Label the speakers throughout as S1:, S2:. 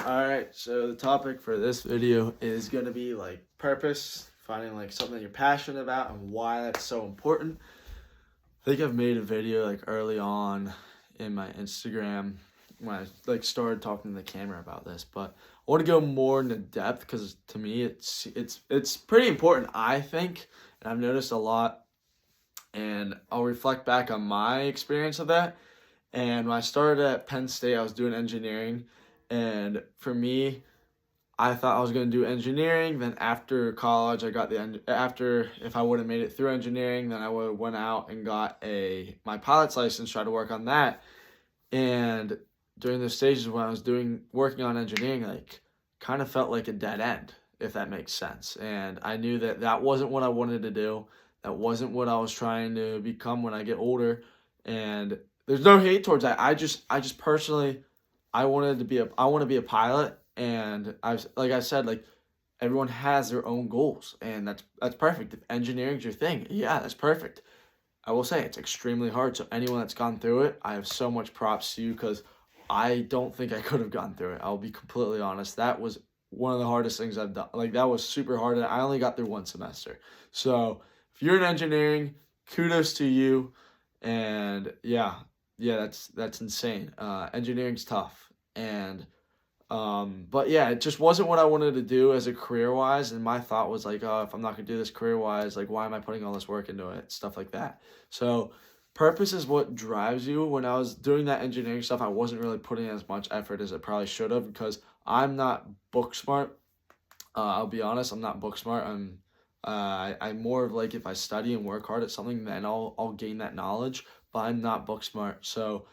S1: Alright, so the topic for this video is going to be like purpose, finding like something you're passionate about and why that's so important. I think I've made a video like early on in my Instagram when I like started talking to the camera about this, but I want to go more into depth because to me it's pretty important, I think, and I've noticed a lot, and I'll reflect back on my experience of that. And when I started at Penn State, I was doing engineering. And for me, I thought I was going to do engineering. Then after college, I got after if I would have made it through engineering, then I would have went out and got my pilot's license, tried to work on that. And during those stages when I was working on engineering, like kind of felt like a dead end, if that makes sense. And I knew that that wasn't what I wanted to do. That wasn't what I was trying to become when I get older. And there's no hate towards that. I just personally, I want to be a pilot, and like I said, like everyone has their own goals, and that's perfect. If engineering's your thing, yeah, that's perfect. I will say it's extremely hard. So anyone that's gone through it, I have so much props to you because I don't think I could have gone through it. I'll be completely honest. That was one of the hardest things I've done. Like that was super hard, and I only got through one semester. So if you're in engineering, kudos to you. And yeah, that's insane. Engineering's tough, and but yeah, it just wasn't what I wanted to do as a career wise. And my thought was like, oh, if I'm not gonna do this career wise, like why am I putting all this work into it? Stuff like that. So purpose is what drives you. When I was doing that engineering stuff, I wasn't really putting as much effort as I probably should have because I'm not book smart. I'll be honest, I'm not book smart. I'm more of like if I study and work hard at something, then I'll gain that knowledge. But I'm not book smart. So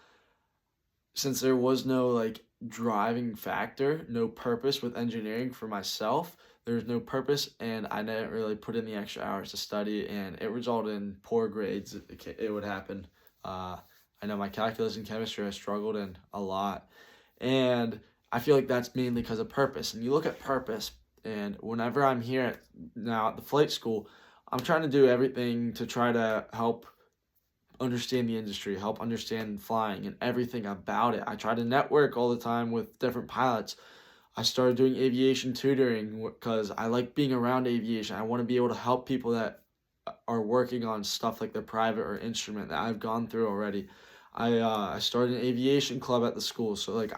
S1: since there was no like driving factor, no purpose with engineering for myself, there's no purpose, and I didn't really put in the extra hours to study, and it resulted in poor grades. It would happen. I know my calculus and chemistry I struggled in a lot, and I feel like that's mainly because of purpose. And you look at purpose, and whenever I'm here now at the flight school, I'm trying to do everything to try to help understand the industry, help understand flying and everything about it. I try to network all the time with different pilots. I started doing aviation tutoring because I like being around aviation. I want to be able to help people that are working on stuff like the private or instrument that I've gone through already. I started an aviation club at the school, so like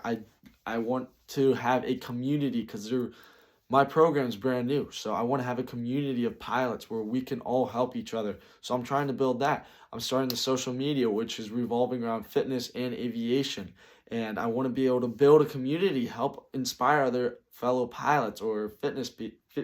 S1: I want to have a community because my program's brand new, so I want to have a community of pilots where we can all help each other. So I'm trying to build that. I'm starting the social media, which is revolving around fitness and aviation. And I want to be able to build a community, help inspire other fellow pilots or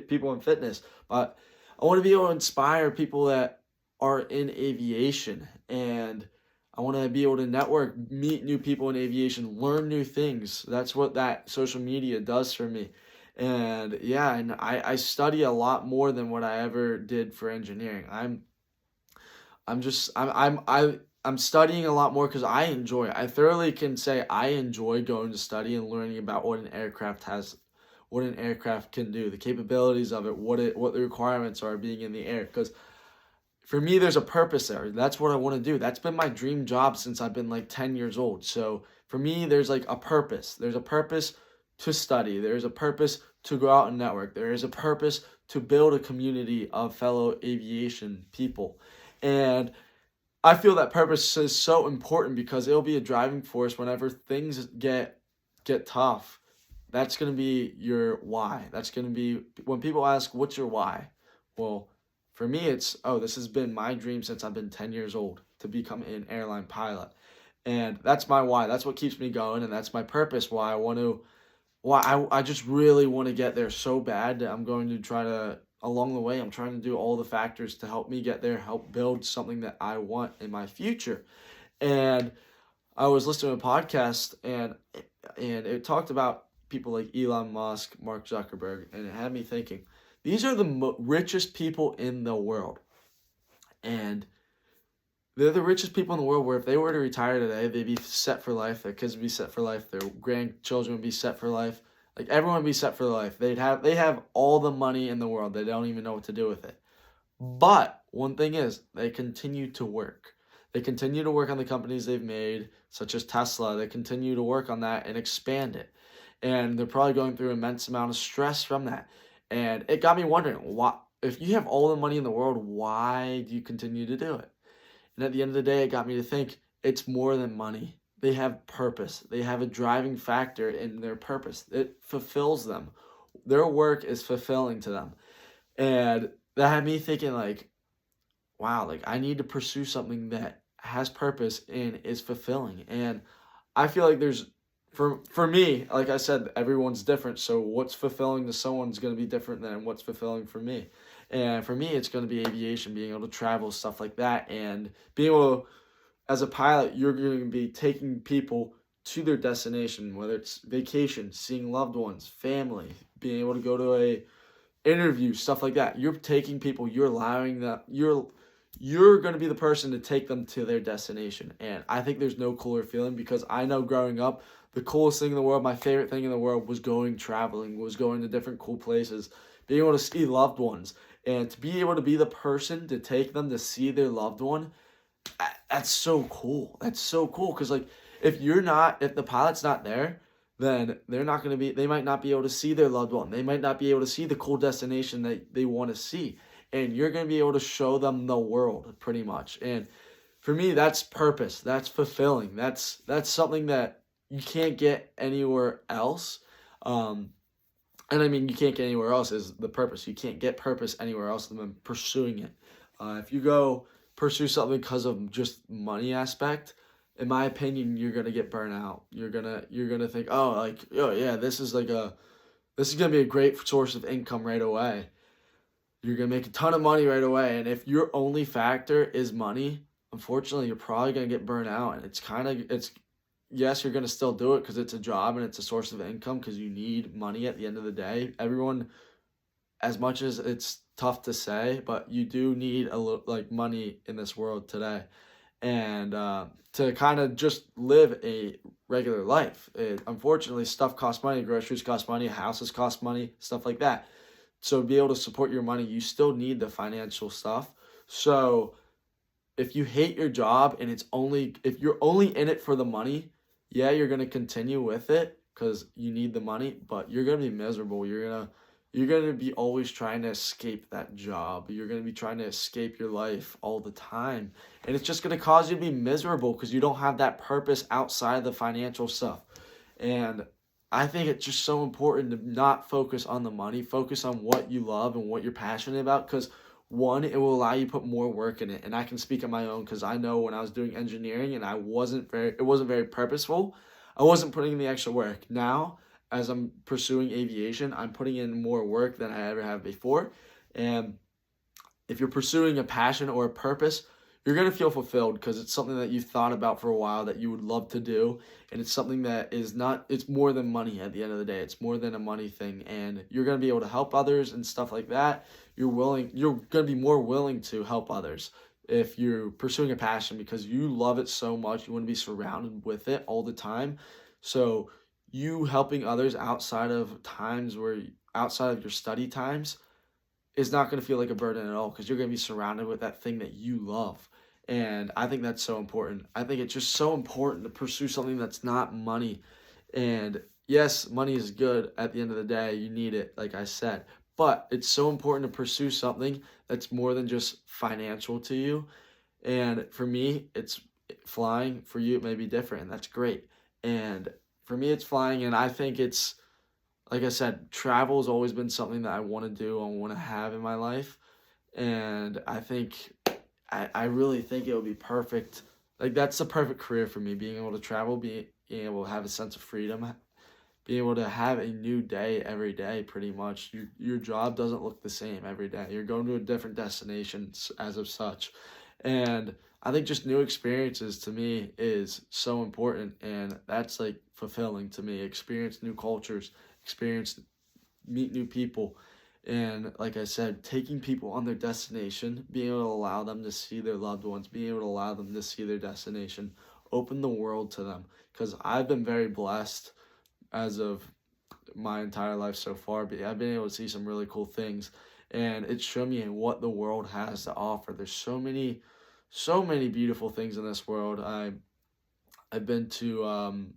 S1: people in fitness. But I want to be able to inspire people that are in aviation. And I want to be able to network, meet new people in aviation, learn new things. That's what that social media does for me. And yeah, and I study a lot more than what I ever did for engineering. I'm just I'm studying a lot more because I enjoy it. I thoroughly can say I enjoy going to study and learning about what an aircraft can do, the capabilities of it, what the requirements are being in the air. Because for me, there's a purpose there. That's what I want to do. That's been my dream job since I've been like 10 years old. So for me, there's like a purpose. There's a purpose to study. There's a purpose to go out and network. There is a purpose to build a community of fellow aviation people. And I feel that purpose is so important because it'll be a driving force whenever things get tough. That's going to be your why. That's going to be when people ask, what's your why? Well, for me, it's, oh, this has been my dream since I've been 10 years old to become an airline pilot. And that's my why. That's what keeps me going. And that's my purpose why I just really want to get there so bad that I'm going to try to, along the way, I'm trying to do all the factors to help me get there, help build something that I want in my future. And I was listening to a podcast and it talked about people like Elon Musk, Mark Zuckerberg, and it had me thinking, these are the richest people in the world. And they're the richest people in the world where if they were to retire today, they'd be set for life. Their kids would be set for life. Their grandchildren would be set for life. Like everyone would be set for life. They have all the money in the world. They don't even know what to do with it. But one thing is they continue to work. They continue to work on the companies they've made, such as Tesla. They continue to work on that and expand it. and they're probably going through an immense amount of stress from that. And it got me wondering, why, if you have all the money in the world, why do you continue to do it? And at the end of the day, it got me to think it's more than money. They have purpose. They have a driving factor in their purpose. It fulfills them. Their work is fulfilling to them. And that had me thinking like, wow, like I need to pursue something that has purpose and is fulfilling. And I feel like there's for me, like I said, everyone's different. So what's fulfilling to someone's going to be different than what's fulfilling for me. And for me, it's going to be aviation, being able to travel, stuff like that, and being able to, as a pilot, you're going to be taking people to their destination, whether it's vacation, seeing loved ones, family, being able to go to a interview, stuff like that. You're taking people, you're allowing that, you're going to be the person to take them to their destination. And I think there's no cooler feeling, because I know growing up, the coolest thing in the world, my favorite thing in the world was going traveling, was going to different cool places, being able to see loved ones, and to be able to be the person to take them to see their loved one. That's so cool. That's so cool, because like if the pilot's not there, then they might not be able to see their loved one. They might not be able to see the cool destination that they want to see. And you're going to be able to show them the world pretty much. And for me, that's purpose. That's fulfilling. That's something that you can't get anywhere else. And I mean, you can't get anywhere else is the purpose. You can't get purpose anywhere else than pursuing it. If you go pursue something because of just money aspect, in my opinion, you're gonna get burnt out. You're gonna think, oh, like, oh yeah, this is gonna be a great source of income right away. You're gonna make a ton of money right away, and if your only factor is money, unfortunately, you're probably gonna get burnt out. And it's yes, you're gonna still do it because it's a job and it's a source of income, because you need money at the end of the day. Everyone, as much as it's tough to say, but you do need a little like money in this world today, and to kind of just live a regular life. Unfortunately, stuff costs money, groceries cost money, houses cost money, stuff like that. So to be able to support your money, you still need the financial stuff. So if you hate your job and if you're only in it for the money, yeah, you're gonna continue with it because you need the money, but you're gonna be miserable. You're gonna be always trying to escape that job. You're gonna be trying to escape your life all the time. And it's just gonna cause you to be miserable because you don't have that purpose outside of the financial stuff. And I think it's just so important to not focus on the money, focus on what you love and what you're passionate about, because one, it will allow you to put more work in it. And I can speak on my own because I know when I was doing engineering and it wasn't very purposeful, I wasn't putting in the extra work. Now, as I'm pursuing aviation, I'm putting in more work than I ever have before. And if you're pursuing a passion or a purpose, you're going to feel fulfilled because it's something that you've thought about for a while that you would love to do. And it's something that it's more than money at the end of the day. It's more than a money thing. And you're going to be able to help others and stuff like that. You're going to be more willing to help others if you're pursuing a passion because you love it so much. You want to be surrounded with it all the time. So you helping others outside of your study times is not going to feel like a burden at all because you're going to be surrounded with that thing that you love. And I think that's so important. I think it's just so important to pursue something that's not money. And yes, money is good at the end of the day. You need it, like I said. But it's so important to pursue something that's more than just financial to you. And for me, it's flying. For you, it may be different, and that's great. And for me, it's flying, and I think it's, like I said, travel has always been something that I want to do, I want to have in my life. And I really think it would be perfect. Like, that's the perfect career for me, being able to travel, being able to have a sense of freedom, being able to have a new day every day, pretty much. Your job doesn't look the same every day. You're going to a different destination as of such. And I think just new experiences to me is so important, and that's like fulfilling to me. Experience new cultures, meet new people, and like I said, taking people on their destination, being able to allow them to see their loved ones, being able to allow them to see their destination, open the world to them. Because I've been very blessed as of my entire life so far, but I've been able to see some really cool things, and it's shown me what the world has to offer. There's so many beautiful things in this world. I've been to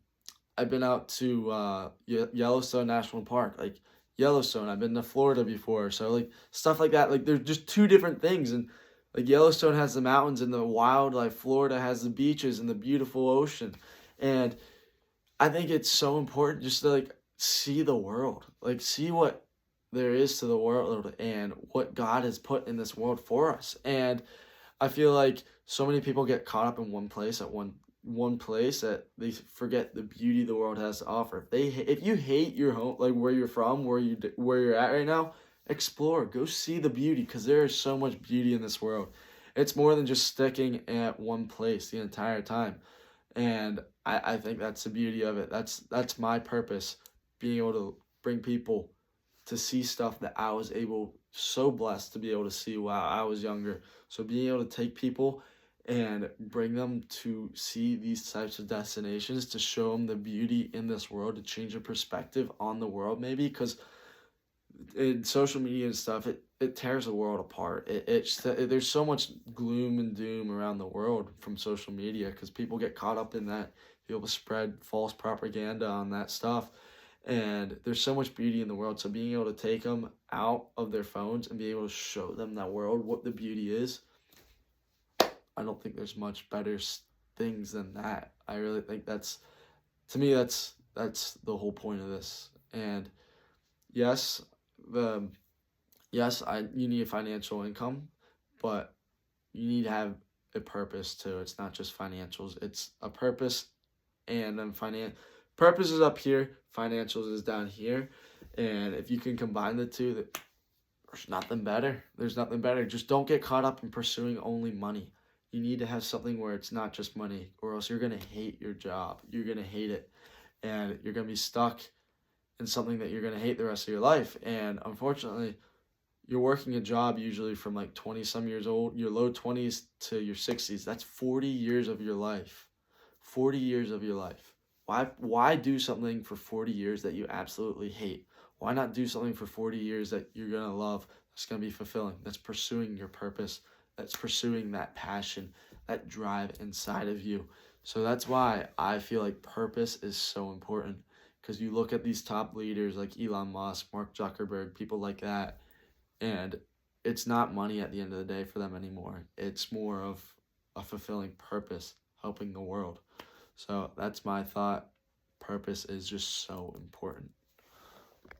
S1: I've been out to Yellowstone National Park, like Yellowstone. I've been to Florida before, so like stuff like that. Like they're just two different things, and like Yellowstone has the mountains and the wildlife. Florida has the beaches and the beautiful ocean, and I think it's so important just to like see the world, like see what there is to the world and what God has put in this world for us. And I feel like so many people get caught up in one place at one place that they forget the beauty the world has to offer. If you hate your home, like where you're from, where you're at right now, explore, go see the beauty because there is so much beauty in this world. It's more than just sticking at one place the entire time. And I think that's the beauty of it. That's my purpose, being able to bring people to see stuff that I was able, so blessed to be able to see while I was younger. So being able to take people and bring them to see these types of destinations, to show them the beauty in this world, to change their perspective on the world, maybe because in social media and stuff, it tears the world apart. There's so much gloom and doom around the world from social media because people get caught up in that. People spread false propaganda on that stuff, and there's so much beauty in the world. So being able to take them out of their phones and be able to show them that world, what the beauty is, I don't think there's much better things than that. I really think to me, that's the whole point of this. And yes, the you need financial income, but you need to have a purpose too. It's not just financials. It's a purpose, and then purpose is up here, financials is down here. And if you can combine the two, there's nothing better. There's nothing better. Just don't get caught up in pursuing only money. You need to have something where it's not just money, or else you're going to hate your job. You're going to hate it, and you're going to be stuck in something that you're going to hate the rest of your life. And unfortunately, you're working a job usually from like 20 some years old, your low 20s to your 60s. That's 40 years of your life. 40 years of your life. Why do something for 40 years that you absolutely hate? Why not do something for 40 years that you're going to love, that's going to be fulfilling, that's pursuing your purpose, that's pursuing that passion, that drive inside of you? So that's why I feel like purpose is so important, because you look at these top leaders like Elon Musk, Mark Zuckerberg, people like that, and it's not money at the end of the day for them anymore. It's more of a fulfilling purpose, helping the world. So that's my thought. Purpose is just so important.